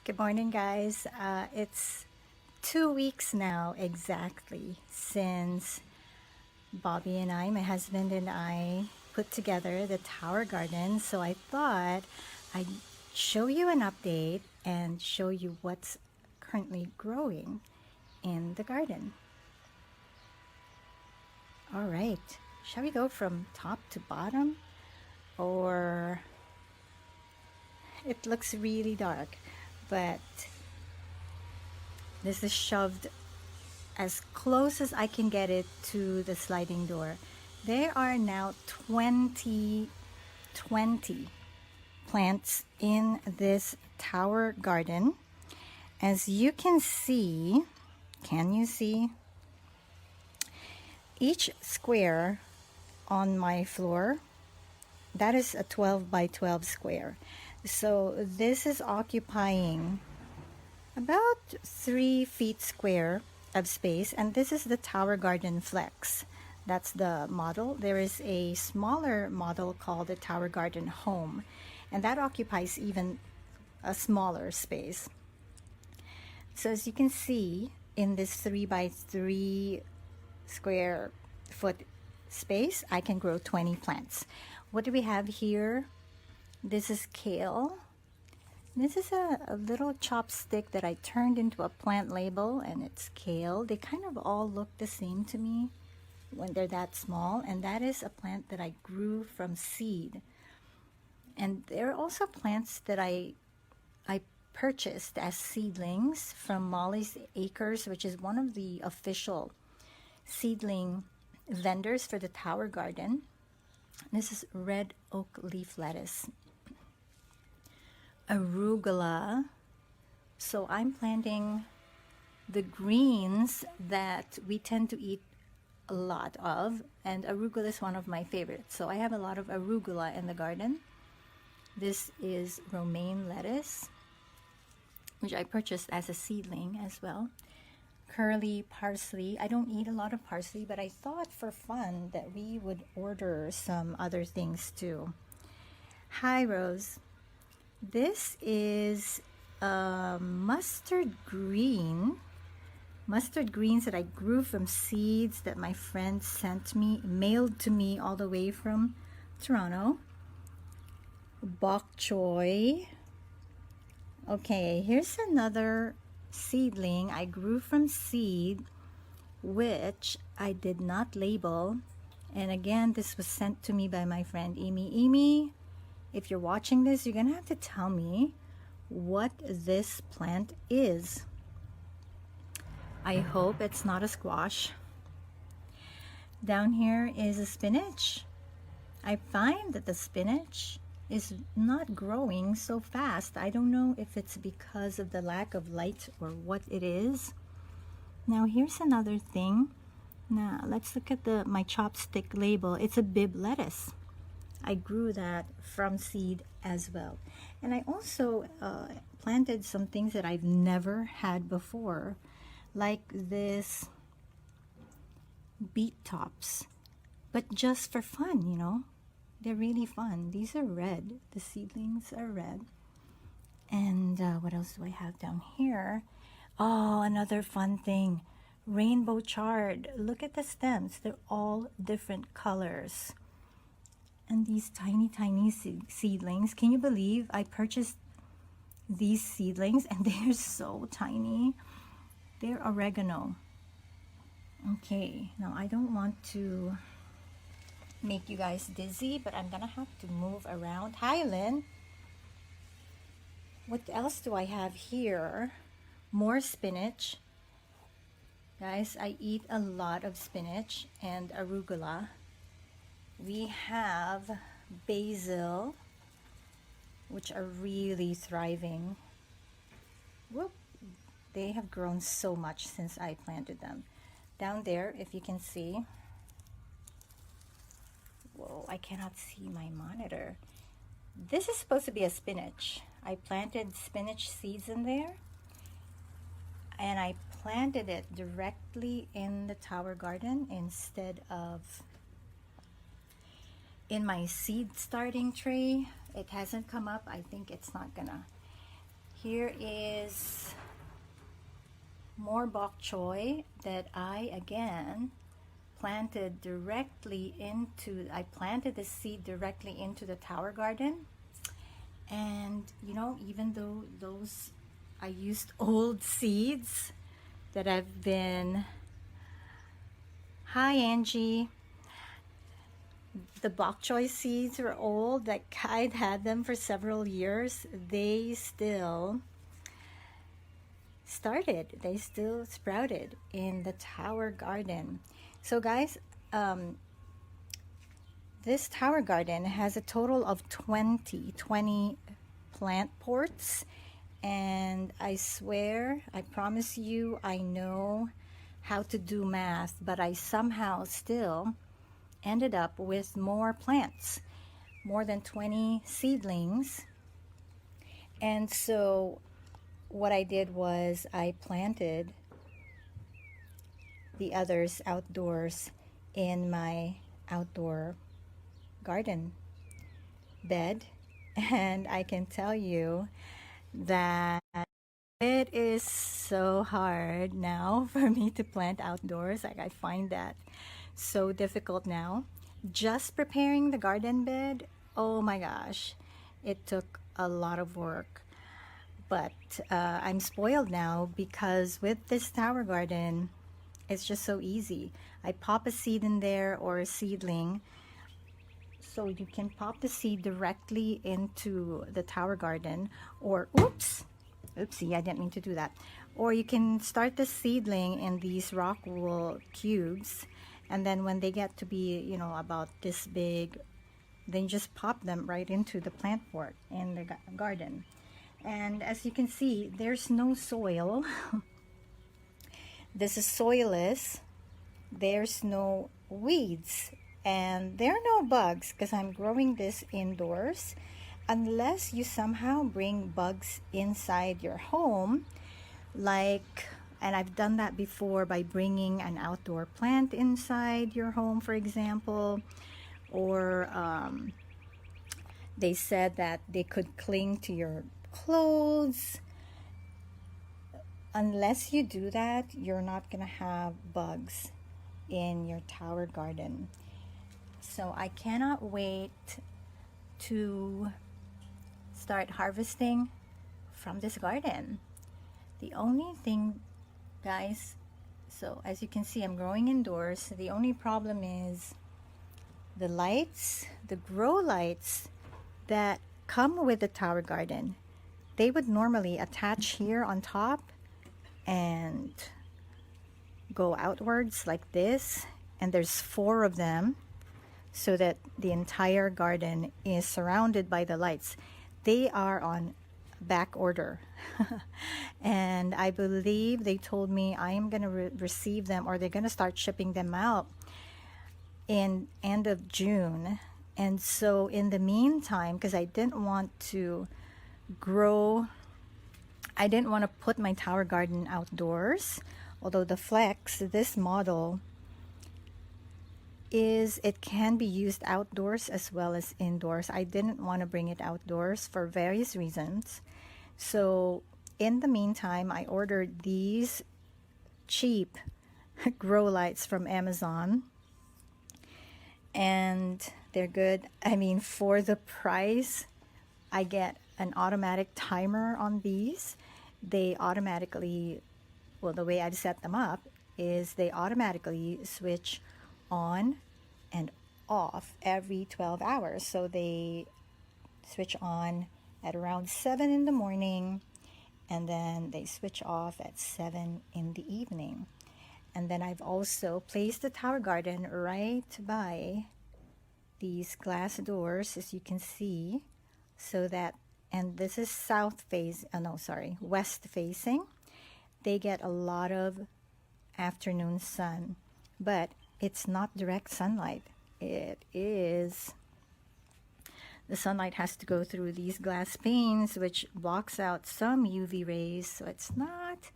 Good morning, guys. It's 2 weeks now exactly since Bobby and I, my husband and I, put together the tower garden. So I thought I'd show you an update and show you what's currently growing in the garden. All right, shall we go from top to bottom? Or it looks really dark, but this is shoved as close as I can get it to the sliding door. There are now 20 plants in this tower garden. As you can see, can you see? Each square on my floor, that is a 12 by 12 square. So this is occupying about 3 feet square of space, and this is the Tower Garden Flex. That's the model. There is a smaller model called the Tower Garden Home, and that occupies even a smaller space. So as you can see, in this 3 by 3 square foot space, I can grow 20 plants. What do we have here? This is kale. This is a little chopstick that I turned into a plant label, and it's kale. They kind of all look the same to me when they're that small, and that is a plant that I grew from seed. And there are also plants that I purchased as seedlings from Molly's Acres, which is one of the official seedling vendors for the Tower Garden. This is red oak leaf lettuce. Arugula. So I'm planting the greens that we tend to eat a lot of, and arugula is one of my favorites. So I have a lot of arugula in the garden. This is romaine lettuce, which I purchased as a seedling as well. Curly parsley. I don't eat a lot of parsley, but I thought for fun that we would order some other things too. Hi, Rose. This is mustard greens that I grew from seeds that my friend sent me, mailed to me all the way from Toronto. Bok choy. Okay, here's another seedling I grew from seed, which I did not label. And again, this was sent to me by my friend Amy. Amy, if you're watching this, you're gonna have to tell me what this plant is. I hope it's not a squash. Down here is a spinach. I find that the spinach is not growing so fast. I don't know if it's because of the lack of light or what it is. Now here's another thing. Now let's look at my chopstick label. It's a Bib lettuce. I grew that from seed as well. And I also planted some things that I've never had before, like this beet tops, but just for fun, you know. They're really fun. These are red. The seedlings are red. And what else do I have down here? Oh, another fun thing. Rainbow chard. Look at the stems. They're all different colors. And these tiny seedlings, can you believe I purchased these seedlings and they're so tiny? They're oregano. Okay, now I don't want to make you guys dizzy, but I'm gonna have to move around. Hi, Lynn. What else do I have here? More spinach. Guys, I eat a lot of spinach and arugula. We have basil, which are really thriving. Whoop. They have grown so much since I planted them. Down there, if you can see, whoa, I cannot see my monitor. This is supposed to be a spinach. I planted spinach seeds in there, and I planted it directly in the tower garden instead of in my seed starting tray. It hasn't come up. I think it's not gonna. Here is more bok choy that I again planted directly into, I planted the seed directly into the tower garden. And you know, even though those, I used old seeds that have been, hi Angie, the bok choy seeds are old, like I'd had them for several years. They still sprouted in the tower garden. So guys, this tower garden has a total of 20 plant ports, and I swear, I promise you, I know how to do math, but I somehow still ended up with more plants, more than 20 seedlings. And so what I did was I planted the others outdoors in my outdoor garden bed, and I can tell you that it is so hard now for me to plant outdoors. Like, I find that so difficult now. Just preparing the garden bed, oh my gosh, it took a lot of work. But I'm spoiled now because with this tower garden, it's just so easy. I pop a seed in there or a seedling. So you can pop the seed directly into the tower garden, or oopsie, I didn't mean to do that. Or you can start the seedling in these rock wool cubes, and then when they get to be, you know, about this big, then just pop them right into the plant pot in the garden. And as you can see, there's no soil. This is soilless. There's no weeds. And there are no bugs because I'm growing this indoors. Unless you somehow bring bugs inside your home, like, and I've done that before by bringing an outdoor plant inside your home, for example, or they said that they could cling to your clothes. Unless you do that, you're not gonna have bugs in your tower garden. So I cannot wait to start harvesting from this garden. The only thing, guys, so as you can see, I'm growing indoors. The only problem is the lights, the grow lights that come with the tower garden. They would normally attach here on top and go outwards like this, and there's 4 of them, so that the entire garden is surrounded by the lights. They are on back order. And I believe they told me I am going to receive them, or they're going to start shipping them out in end of June. And so in the meantime, because I didn't want to put my tower garden outdoors, although the Flex, this model, it can be used outdoors as well as indoors. I didn't want to bring it outdoors for various reasons. So in the meantime, I ordered these cheap grow lights from Amazon, and they're good. I mean, for the price, I get an automatic timer on these. They automatically, well, the way I've set them up is they automatically switch on and off every 12 hours. So they switch on at around 7 in the morning, and then they switch off at 7 in the evening. And then I've also placed the tower garden right by these glass doors, as you can see, so that, and this is west facing. They get a lot of afternoon sun, but it's not direct sunlight. It is, the sunlight has to go through these glass panes, which blocks out some UV rays, so it's not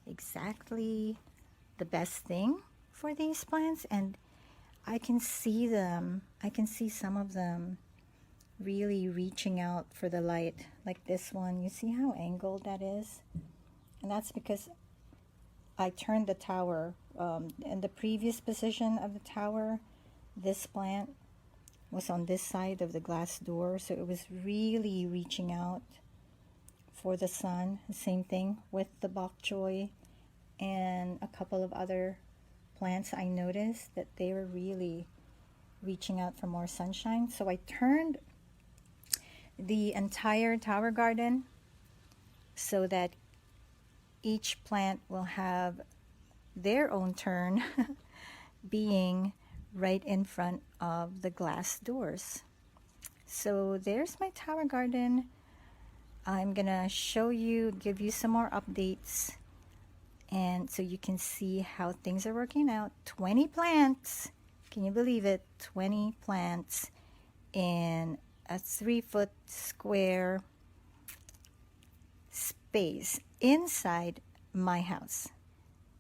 exactly the best thing for these plants. And I can see them, I can see some of them really reaching out for the light. Like this one, you see how angled that is? And that's because I turned the tower. In the previous position of the tower, this plant was on this side of the glass door, so it was really reaching out for the sun. Same thing with the bok choy and a couple of other plants. I noticed that they were really reaching out for more sunshine. So I turned the entire tower garden so that each plant will have their own turn being right in front of the glass doors. So there's my tower garden. I'm gonna show you, give you some more updates, and so you can see how things are working out. 20 plants, can you believe it? 20 plants in a 3-foot square space inside my house.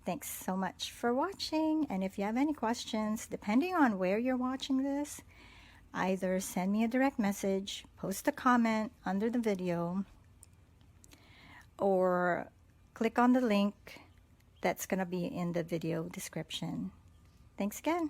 Thanks so much for watching, and if you have any questions, depending on where you're watching this, either send me a direct message, post a comment under the video, or click on the link that's going to be in the video description. Thanks again.